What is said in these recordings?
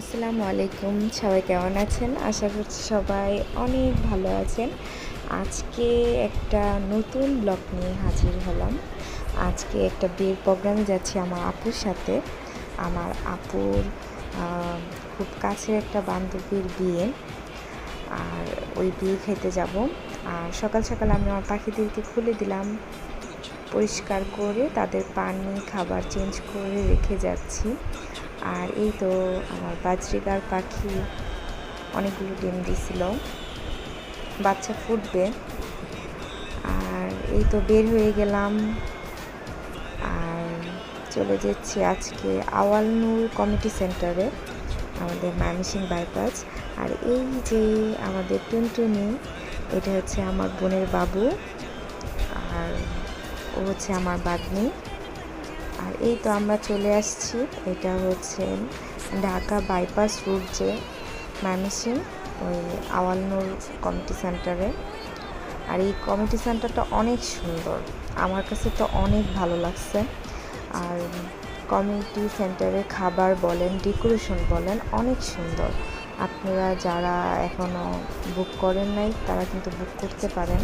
আসসালামু আলাইকুম, সবাই কেমন আছেন? আশা করছি সবাই অনেক ভালো আছেন। আজকে একটা নতুন ব্লগ নিয়ে হাজির হলাম। আজকে একটা বিয়ের প্রোগ্রামে যাচ্ছি আমার আপুর সাথে। আমার আপুর খুব কাছের একটা বান্ধবীর বিয়ে, আর ওই বিয়ে খেতে যাব। আর সকাল সকাল আমি আমার পাখিদেরকে খুলে দিলাম, পরিষ্কার করে তাদের পানি খাবার চেঞ্জ করে রেখে যাচ্ছি। আর এই তো আমার বাজরিগার পাখি অনেকগুলো ডিম দিছিল, বাচ্চা ফুটবে। আর এই তো বের হয়ে গেলাম, আর চলে যাচ্ছি আজকে আওয়ালনুর কমিউনিটি সেন্টারে, আমাদের ময়মনসিংহ বাইপাস। আর এই যে আমাদের টুনটুনি, এটা হচ্ছে আমার বোনের বাবু, আর ও হচ্ছে আমার বাগনি। আর এই তো আমরা চলে আসছি, এটা হচ্ছে ঢাকা বাইপাস রুট যে ময়মনসিংহ, ওই আওয়ালনুর কমিউনিটি সেন্টারে। আর এই কমিউনিটি সেন্টারটা অনেক সুন্দর, আমার কাছে তো অনেক ভালো লাগছে। আর কমিউনিটি সেন্টারে খাবার বলেন, ডেকোরেশন বলেন, অনেক সুন্দর। আপনারা যারা এখনও বুক করেন নাই তারা কিন্তু বুক করতে পারেন,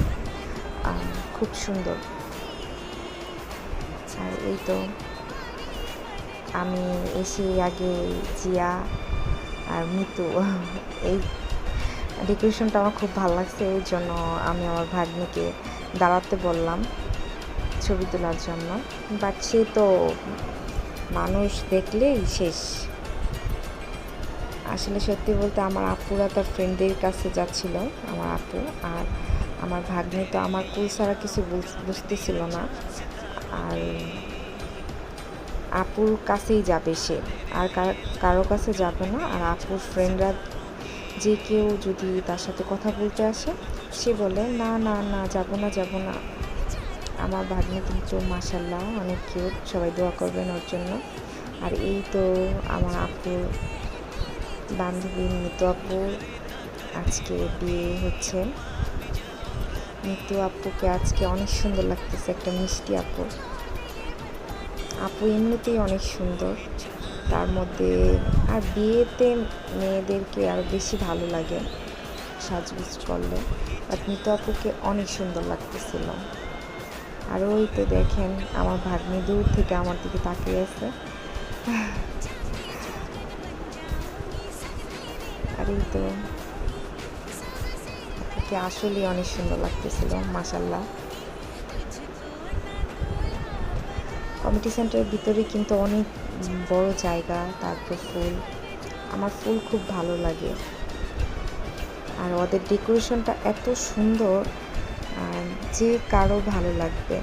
খুব সুন্দর। আর এই তো আমি এসে আগে জিয়া আর মিতু, এই ডেকোরেশনটা আমার খুব ভালো লাগছে, এই জন্য আমি আমার ভাগ্নিকে দাঁড়াতে বললাম ছবি তোলার জন্য। বাট সে তো মানুষ দেখলেই শেষ। আসলে সত্যি বলতে আমার আপুরা তার ফ্রেন্ডদের কাছে যাচ্ছিল, আমার আপু আর আমার ভাগ্নি তো আমার কুল ছাড়া কিছু বুঝতেছিল না। আর আপুর কাছেই যাবে সে, আর কারো কাছে যাবে না। আর আপুর ফ্রেন্ডরা যে কেউ যদি তার সাথে কথা বলতে আসে, সে বলে না না না, যাবো না যাবো না। আমার ভাগ্নি কিন্তু মাশাল্লাহ অনেক কিউট, সবাই দোয়া করবেন ওর জন্য। আর এই তো আমার আপুর বান্ধবী মিতু আপু, আজকে বিয়ে হচ্ছে। মিতু আপুকে আজকে অনেক সুন্দর লাগতেছে, একটা মিষ্টি আপু। আপু এমনিতেই অনেক সুন্দর, তার মধ্যে আর বিয়েতে মেয়েদেরকে আরও বেশি ভালো লাগে সাজগুজ করলে। বাট মিতু আপুকে অনেক সুন্দর লাগতেছিল। আর ওই তো দেখেন আমার ভাগ্নি দূর থেকে আমার দিকে তাকিয়ে আছে। আর এই তো আপুকে আসলেই অনেক সুন্দর লাগতেছিল, মাশাল্লাহ। কমিউনিটি সেন্টারের ভিতরে কিন্তু অনেক বড় জায়গা, তারপর ফুল, আমার ফুল খুব ভালো লাগে। আর ওদের ডেকোরেশনটা এত সুন্দর, যে কারো ভালো লাগবে।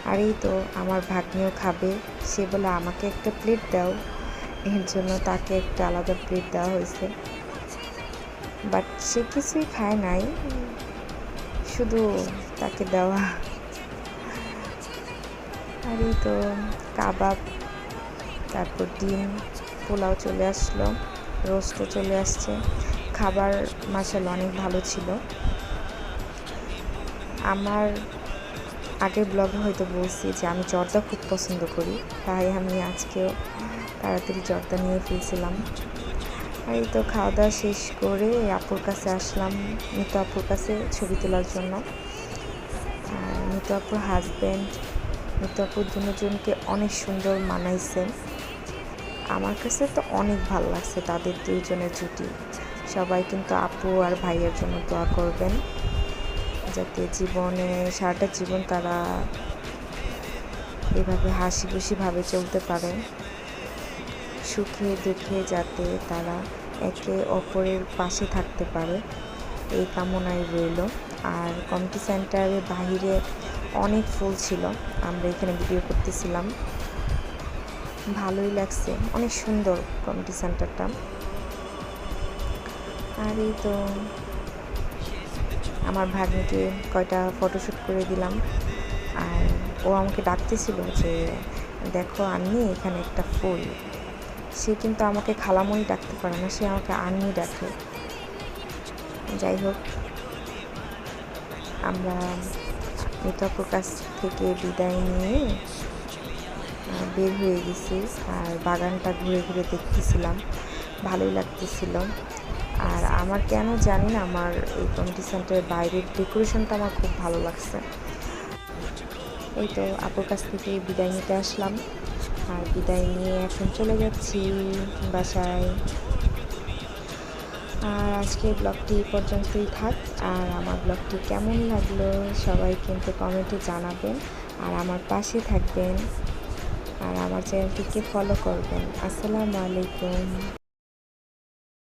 আর এই তো আমার ভাগ্নিও খাবে, সে বলে আমাকে একটা প্লেট দাও, এর জন্য তাকে একটা আলাদা প্লেট দেওয়া হয়েছে। বাট সে কিছুই খায় নাই, শুধু তাকে দেওয়া। আর এই তো কাবাব, তারপর ডিম, পোলাও চলে আসলো, রোস্টও চলে আসছে। খাবার মাশাআল্লাহ অনেক ভালো ছিল। আমার আগের ব্লগে হয়তো বলছি যে আমি জর্দা খুব পছন্দ করি, তাই আমি আজকেও তাড়াতাড়ি জর্দা নিয়ে ফেলছিলাম। আর এই তো খাওয়া দাওয়া শেষ করে আপুর কাছে আসলাম, মিতু আপুর কাছে ছবি তোলার জন্য। আর মিতু আপুর হাজব্যান্ড মিতু আপুর দুজনকে অনেক সুন্দর মানাইছে, আমার কাছে তো অনেক ভালো লাগছে তাদের দুইজনের জুটি। সবাই কিন্তু আপু আর ভাইয়ের জন্য দোয়া করবেন, যাতে জীবনে সারাটা জীবন তারা এভাবে হাসি খুশিভাবে চলতে পারে, সুখে দুঃখে যাতে তারা একে অপরের পাশে থাকতে পারে, এই কামনায় রইল। আর কমিউনিটি সেন্টারের বাহিরে অনেক ফুল ছিল, আমরা এখানে ভিডিও করতেছিলাম, ভালোই লাগছে, অনেক সুন্দর কমিউনিটি সেন্টারটা। আর এই তো আমার ভাগ্নিকে কয়টা ফটোশ্যুট করে দিলাম। আর ও আমাকে ডাকতেছিল যে দেখো আন্নি, এখানে একটা ফুল। সে কিন্তু আমাকে খালামণি ডাকতে পারে না, সে আমাকে আন্নি ডাকে। যাই হোক, আমরা মিতু আপুর কাছ থেকে বিদায় নিয়ে বের হয়ে গেছি, আর বাগানটা ঘুরে ঘুরে দেখতেছিলাম। ভালোই লাগতেছিল। আর আমার কেন জানি না, আমার এই কমিউনিটি সেন্টারের বাইরের ডেকোরেশনটা আমার খুব ভালো লাগছে। এই তো আপুর কাছ থেকে বিদায় নিতে আসলাম, আর বিদায় নিয়ে এখন চলে যাচ্ছি বাসায়। আর আজকের ব্লগটি এই পর্যন্তই থাক। আর আমার ব্লগটি কেমন লাগলো সবাই কিন্তু কমেন্টে জানাবেন, আর আমার পাশে থাকবেন, আর আমার চ্যানেলটিকে ফলো করবেন। আসসালামু আলাইকুম।